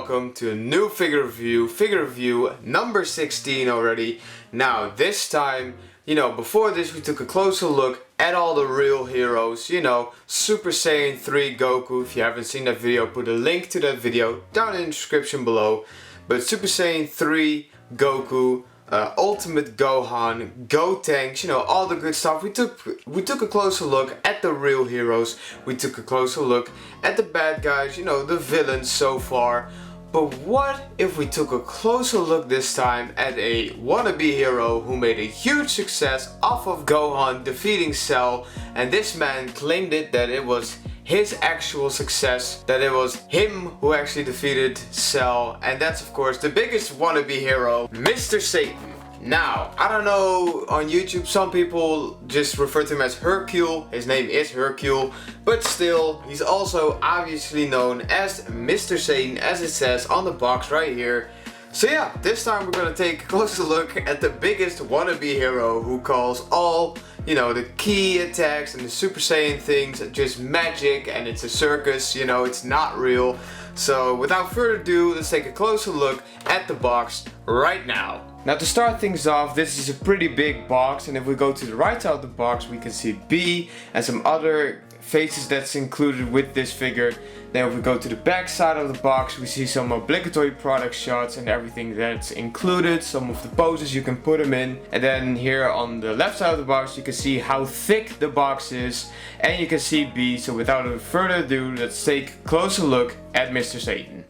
welcome to a new figure review number 16 already. Now this time, before this we took a closer look at all the real heroes, Super Saiyan 3 Goku. If you haven't seen that video, put a link to that video down in the description below. But Super Saiyan 3 Goku, Ultimate Gohan, Gotenks, all the good stuff. We took a closer look at the real heroes. We took a closer look at the bad guys, the villains so far. But what if we took a closer look this time at a wannabe hero who made a huge success off of Gohan defeating Cell, and this man claimed that it was his actual success, that it was him who actually defeated Cell, and that's of course the biggest wannabe hero, Mr. Satan. Now, I don't know, on YouTube some people just refer to him as Hercule. His name is Hercule, but still, he's also obviously known as Mr. Satan, as it says on the box right here. So yeah, this time we're gonna take a closer look at the biggest wannabe hero who calls all, the key attacks and the Super Saiyan things just magic and it's a circus, it's not real. So without further ado, let's take a closer look at the box right now. Now to start things off, this is a pretty big box, and if we go to the right side of the box we can see B and some other faces that's included with this figure. Then if we go to the back side of the box, we see some obligatory product shots and everything that's included, some of the poses you can put them in. And then here on the left side of the box you can see how thick the box is, and you can see B. So without further ado, let's take a closer look at Mr. Satan.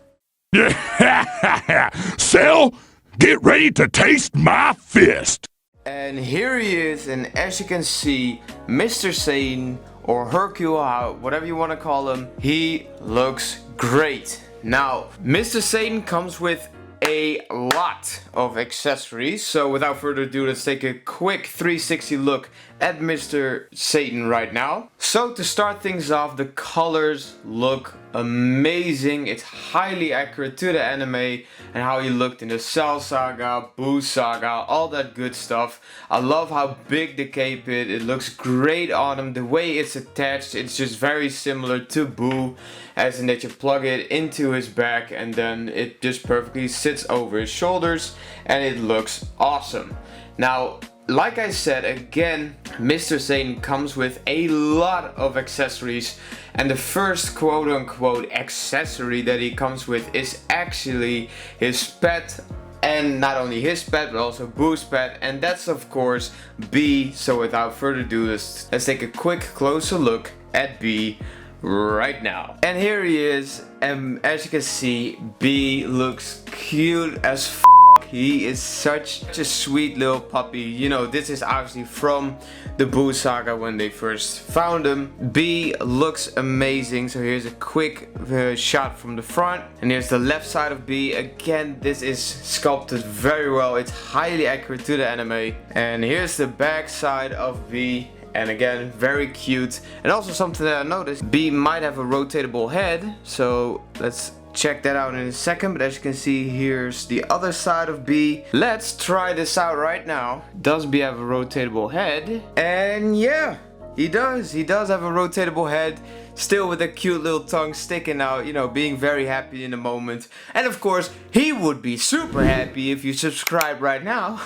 Cell, get ready to taste my fist! And here he is, and as you can see, Mr. Satan, or Hercule, whatever you want to call him, he looks great. Now, Mr. Satan comes with a lot of accessories, so without further ado, let's take a quick 360 look at Mr. Satan right now. So to start things off, the colors look amazing. It's highly accurate to the anime and how he looked in the Cell Saga, Buu Saga, all that good stuff. I love how big the cape is. It looks great on him. The way it's attached, it's just very similar to Buu, as in that you plug it into his back and then it just perfectly sits over his shoulders and it looks awesome. Now, like I said, again, Mr. Satan comes with a lot of accessories, and the first quote-unquote accessory that he comes with is actually his pet, and not only his pet but also Buu's pet, and that's of course B. So without further ado, let's take a quick closer look at B right now. And here he is, and as you can see, B looks cute as f. He is such a sweet little puppy. This is obviously from the Buu Saga when they first found him. B looks amazing. So here's a quick shot from the front. And here's the left side of B. Again, this is sculpted very well. It's highly accurate to the anime. And here's the back side of B. And again, very cute. And also something that I noticed, B might have a rotatable head. So let's check that out in a second, but as you can see, here's the other side of B. Let's try this out right now. Does B have a rotatable head? And yeah, he does. He does have a rotatable head, still with a cute little tongue sticking out, being very happy in the moment. And of course, he would be super happy if you subscribe right now.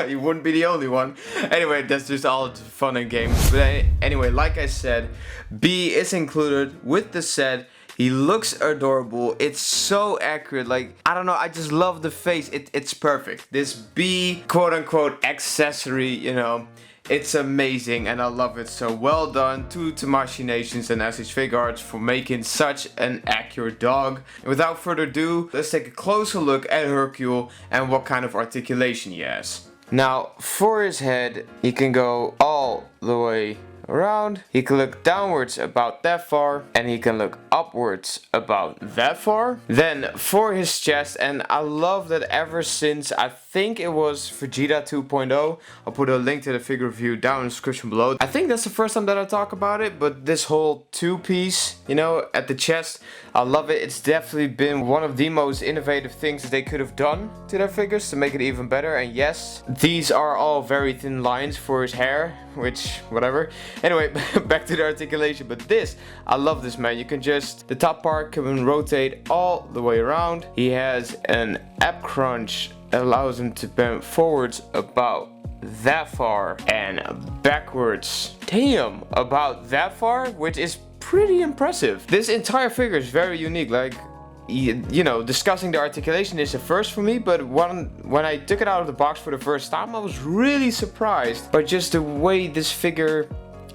You wouldn't be the only one. Anyway, that's just all fun and games. But anyway, like I said, B is included with the set. He looks adorable. It's so accurate. Like, I don't know, I just love the face. It's perfect. This B quote-unquote accessory, it's amazing and I love it. So well done to Tamashii Nations and SH Figuarts for making such an accurate dog. And without further ado, let's take a closer look at Hercule and what kind of articulation he has. Now, for his head, he can go all the way around. He can look downwards about that far, and he can look upwards about that far. Then for his chest, and I love that ever since I think it was Vegeta 2.0. I'll put a link to the figure review down in the description below. I think that's the first time that I talk about it, but this whole two-piece, you know, at the chest, I love it. It's definitely been one of the most innovative things that they could have done to their figures to make it even better. And yes, these are all very thin lines for his hair, which, whatever. Anyway, back to the articulation. But this, I love this, man. You can just, the top part can rotate all the way around. He has an ab crunch that allows him to bend forwards about that far and backwards, damn, about that far, which is pretty impressive. This entire figure is very unique. Like, you know, discussing the articulation is a first for me, but when I took it out of the box for the first time, I was really surprised by just the way this figure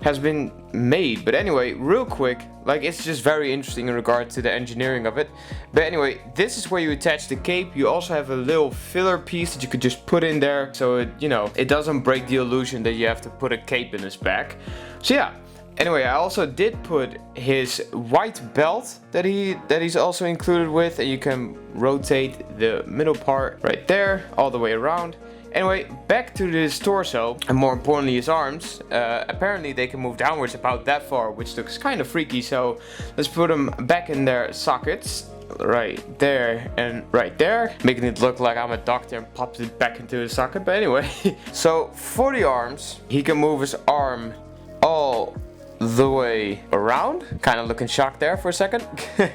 has been made. But anyway, real quick, like, it's just very interesting in regard to the engineering of it. But anyway, this is where you attach the cape. You also have a little filler piece that you could just put in there, so it, you know, it doesn't break the illusion that you have to put a cape in his back. So yeah. Anyway, I also did put his white belt that he's also included with, and you can rotate the middle part right there all the way around. Anyway, back to his torso, and more importantly his arms. Apparently they can move downwards about that far, which looks kind of freaky, so let's put them back in their sockets. Right there and right there, making it look like I'm a doctor and pops it back into the socket. But anyway, so for the arms, he can move his arm all the way around, kind of looking shocked there for a second.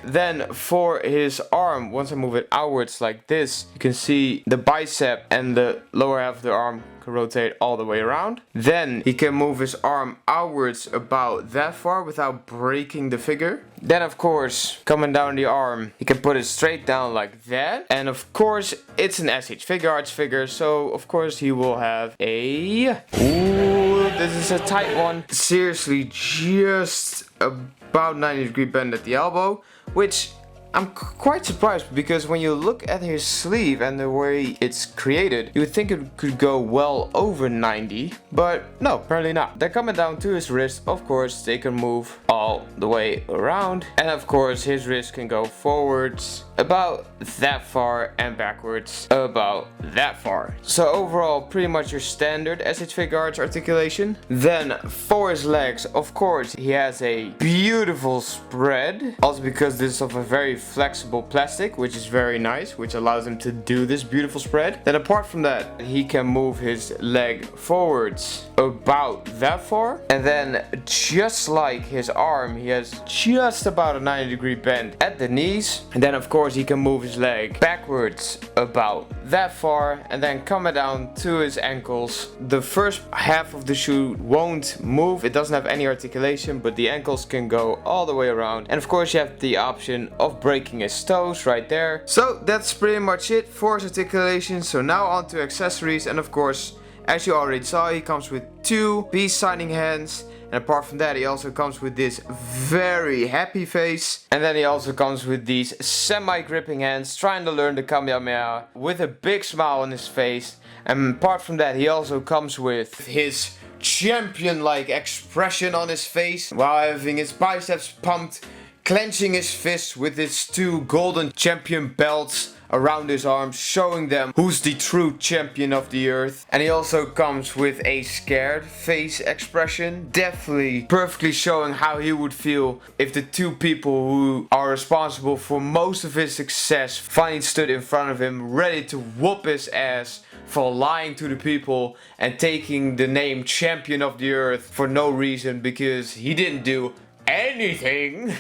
Then for his arm, once I move it outwards like this, you can see the bicep and the lower half of the arm can rotate all the way around. Then he can move his arm outwards about that far without breaking the figure. Then of course, coming down the arm, he can put it straight down like that. And of course, it's an SH Figuarts figure, so of course he will have a... Ooh, this is a tight one. Seriously, just about 90-degree bend at the elbow, which I'm quite surprised, because when you look at his sleeve and the way it's created, you would think it could go well over 90, but no, apparently not. Then coming down to his wrist, of course, they can move all the way around, and of course his wrist can go forwards about that far and backwards about that far. So overall, pretty much your standard SH Figuarts articulation. Then for his legs, of course, he has a beautiful spread, also because this is of a very flexible plastic, which is very nice, which allows him to do this beautiful spread. Then apart from that, he can move his leg forwards about that far, and then just like his arm, he has just about a 90-degree bend at the knees. And then of course he can move his leg backwards about that far, and then coming down to his ankles. The first half of the shoe won't move, it doesn't have any articulation, but the ankles can go all the way around. And of course you have the option of breaking his toes right there. So that's pretty much it for his articulation. So now on to accessories, and of course, as you already saw, he comes with two peace signing hands. And apart from that, he also comes with this very happy face. And then he also comes with these semi-gripping hands, trying to learn the Kamehameha with a big smile on his face. And apart from that, he also comes with his champion-like expression on his face, while having his biceps pumped, clenching his fists with his two golden champion belts around his arms, showing them who's the true champion of the earth. And he also comes with a scared face expression, definitely perfectly showing how he would feel if the two people who are responsible for most of his success finally stood in front of him, ready to whoop his ass for lying to the people and taking the name champion of the earth for no reason, because he didn't do anything.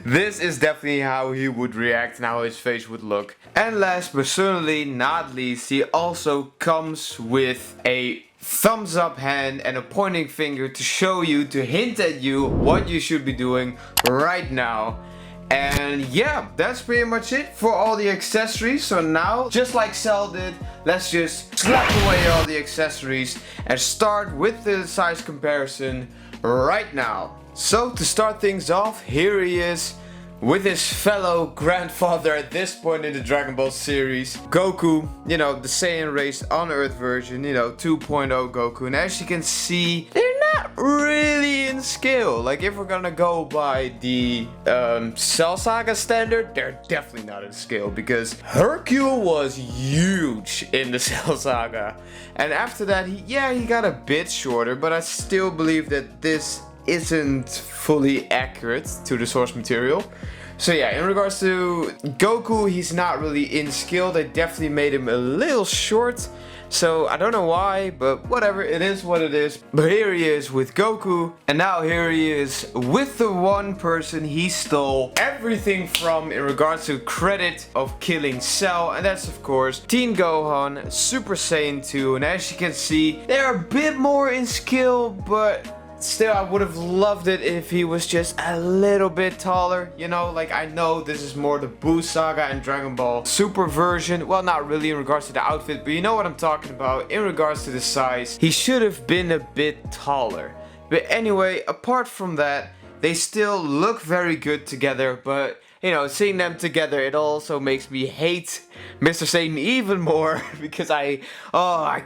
This is definitely how he would react and how his face would look. And last but certainly not least, he also comes with a thumbs up hand and a pointing finger to show you, to hint at you what you should be doing right now. And yeah, that's pretty much it for all the accessories. So now, just like Cell did, let's just slap away all the accessories and start with the size comparison right now. So to start things off, here he is with his fellow grandfather at this point in the Dragon Ball series, Goku, you know, the Saiyan race on Earth version, you know, 2.0 Goku. And as you can see, they're not really in scale. Like, if we're gonna go by the Cell Saga standard, they're definitely not in scale, because Hercule was huge in the Cell Saga. And after that, he got a bit shorter, but I still believe that this isn't fully accurate to the source material. So yeah, in regards to Goku, he's not really in skill. They definitely made him a little short. So I don't know why, but whatever, it is what it is. But here he is with Goku, and now here he is with the one person he stole everything from in regards to credit of killing Cell, and that's of course Teen Gohan, Super Saiyan 2, and as you can see, they're a bit more in skill, but still, I would have loved it if he was just a little bit taller, you know, like I know this is more the Buu Saga and Dragon Ball Super version, well not really in regards to the outfit, but you know what I'm talking about, in regards to the size, he should have been a bit taller. But anyway, apart from that, they still look very good together, but you know, seeing them together, it also makes me hate Mr. Satan even more, because I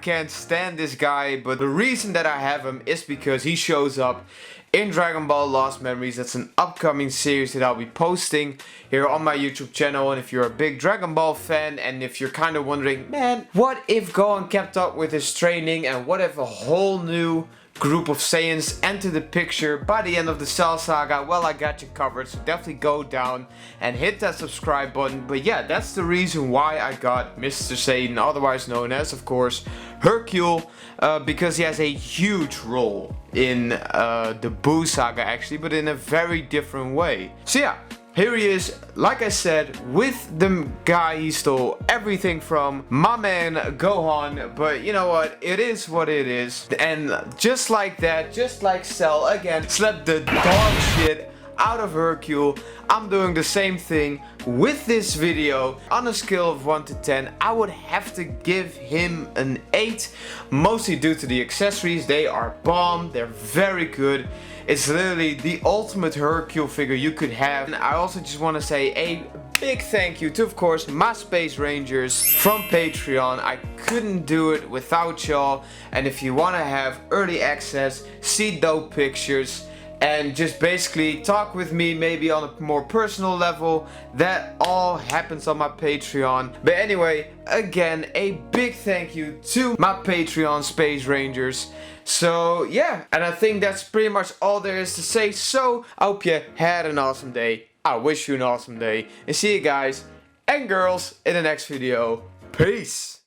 can't stand this guy. But the reason that I have him is because he shows up in Dragon Ball Lost Memories. That's an upcoming series that I'll be posting here on my YouTube channel. And if you're a big Dragon Ball fan, and if you're kind of wondering, man, what if Gohan kept up with his training, and what if a whole new group of Saiyans enter the picture by the end of the Cell Saga? Well, I got you covered, so definitely go down and hit that subscribe button. But yeah, that's the reason why I got Mr. Satan, otherwise known as, of course, Hercule, because he has a huge role in the Buu Saga actually, but in a very different way. So yeah, here he is, like I said, with the guy he stole everything from, my man Gohan. But you know what, it is what it is. And just like that, just like Cell again slapped the dog shit out of Hercule, I'm doing the same thing with this video. On a scale of 1 to 10, I would have to give him an 8, mostly due to the accessories. They are bomb, they're very good. It's literally the ultimate Hercule figure you could have. And I also just want to say a big thank you to, of course, my Space Rangers from Patreon. I couldn't do it without y'all. And if you want to have early access, see dope pictures, and just basically talk with me maybe on a more personal level, that all happens on my Patreon. But anyway, again, a big thank you to my Patreon Space Rangers. So yeah, and I think that's pretty much all there is to say. So I hope you had an awesome day. I wish you an awesome day, and see you guys and girls in the next video. Peace.